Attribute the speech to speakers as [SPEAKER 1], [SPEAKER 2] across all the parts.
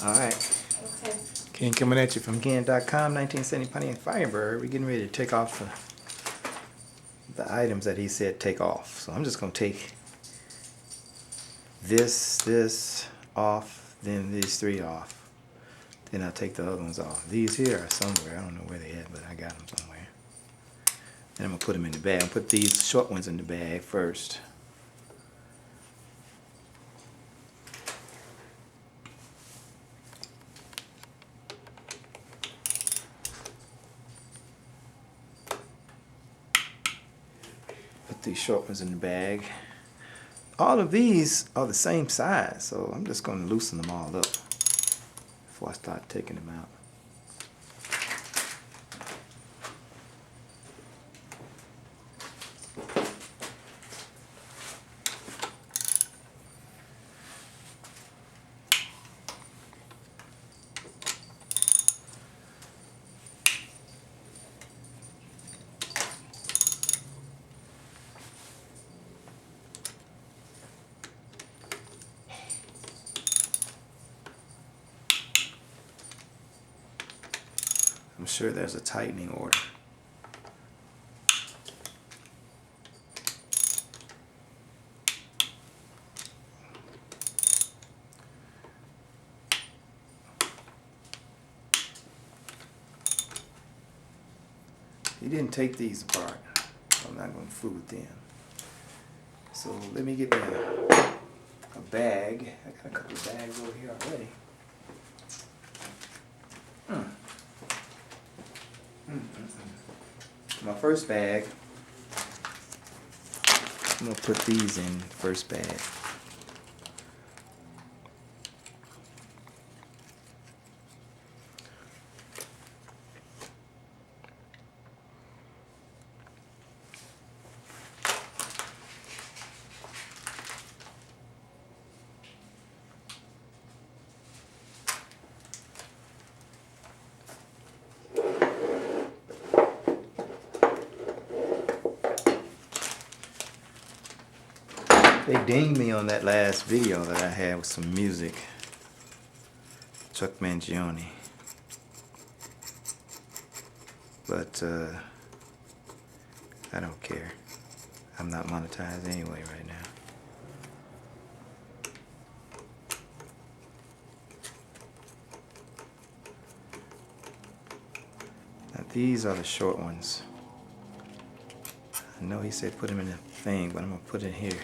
[SPEAKER 1] All right.
[SPEAKER 2] Okay.
[SPEAKER 1] Ken coming at you from Ken.com, 1970 Pontiac Firebird. We're getting ready to take off the items that he said take off. So I'm just going to take this off, then these three off. Then I'll take the other ones off. These here are somewhere. I don't know where they at, but I got them somewhere. Then I'm going to put them in the bag. I'll put these short ones in the bag first. Put these short ones in the bag. All of these are the same size, so I'm just going to loosen them all up before I start taking them out. I'm sure there's a tightening order. He didn't take these apart, so I'm not going to fool with them. So let me get me a bag. I got a couple of bags over here already. My first bag, I'm going to put these in the first bag. They dinged me on that last video that I had with some music. Chuck Mangione. But I don't care. I'm not monetized anyway right now. Now these are the short ones. I know he said put them in the thing, but I'm going to put it here.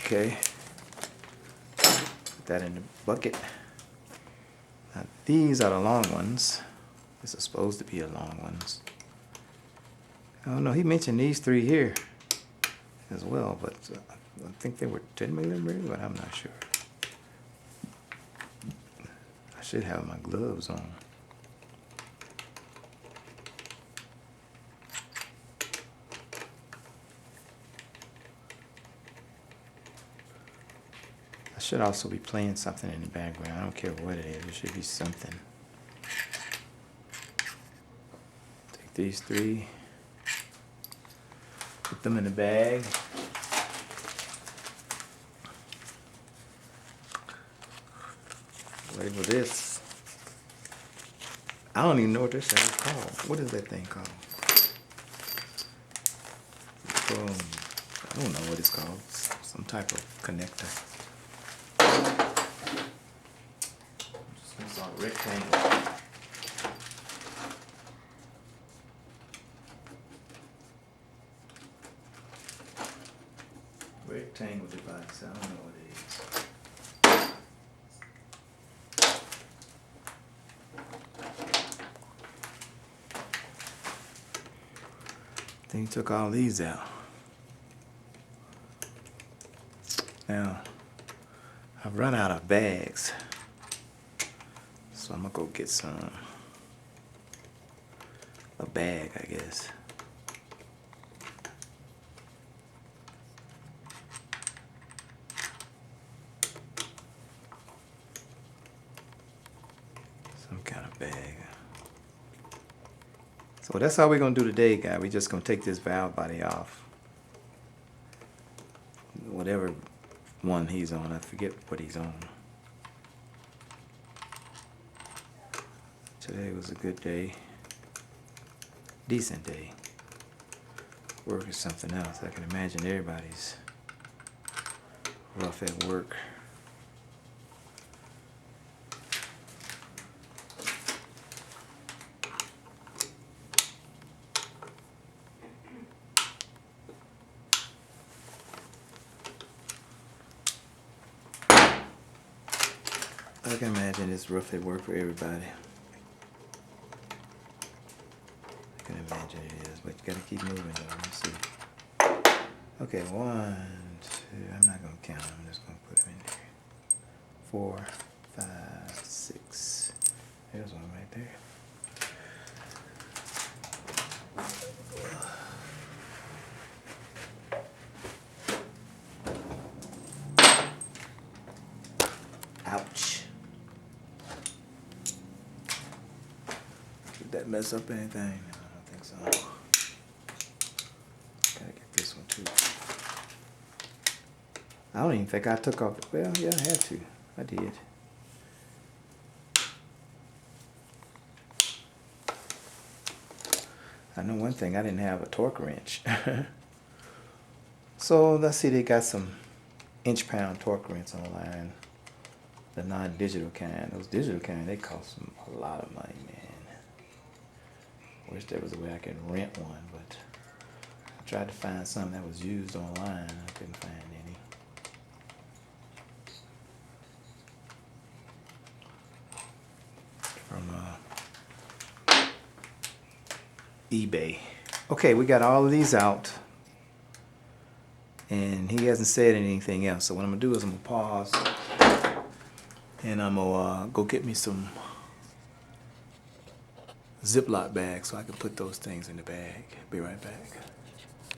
[SPEAKER 1] Okay, put that in the bucket. Now these are the long ones. This is supposed to be the long ones. I don't know, he mentioned these three here as well, but I think they were 10mm, but I'm not sure. I should have my gloves on. I should also be playing something in the background. I don't care what it is. It should be something. Take these three. Put them in the bag. Label this. I don't even know what this thing is called. What is that thing called? I don't know what it's called. Some type of connector. It's a rectangle. Rectangle device. I don't know what it is. Then he took all these out. Now, I've run out of bags, so I'm gonna go get a bag, I guess. Some kind of bag. So that's all we're gonna do today, guys. We're just gonna take this valve body off. Whatever one he's on. I forget what he's on. Today was a good day. Decent day. Work is something else. I can imagine everybody's rough at work. I can imagine it's rough at work for everybody. I can imagine it is, but you gotta keep moving though. Let's see. Okay, 1, 2, I'm not gonna count them, I'm just gonna put them in there. 4, 5, 6. There's one right there. Ouch. Did that mess up anything? No, I don't think so. Gotta get this one too. I don't even think I took off. Well, yeah, I had to. I did. I know one thing, I didn't have a torque wrench. So let's see, they got some inch-pound torque wrenches online. The non-digital kind. Those digital kind, they cost a lot of money, man. Wish there was a way I could rent one, but I tried to find something that was used online. I couldn't find any. From eBay. Okay, we got all of these out. And he hasn't said anything else. So what I'm going to do is I'm going to pause. And I'm going to go get me some Ziploc bags so I can put those things in the bag. Be right back.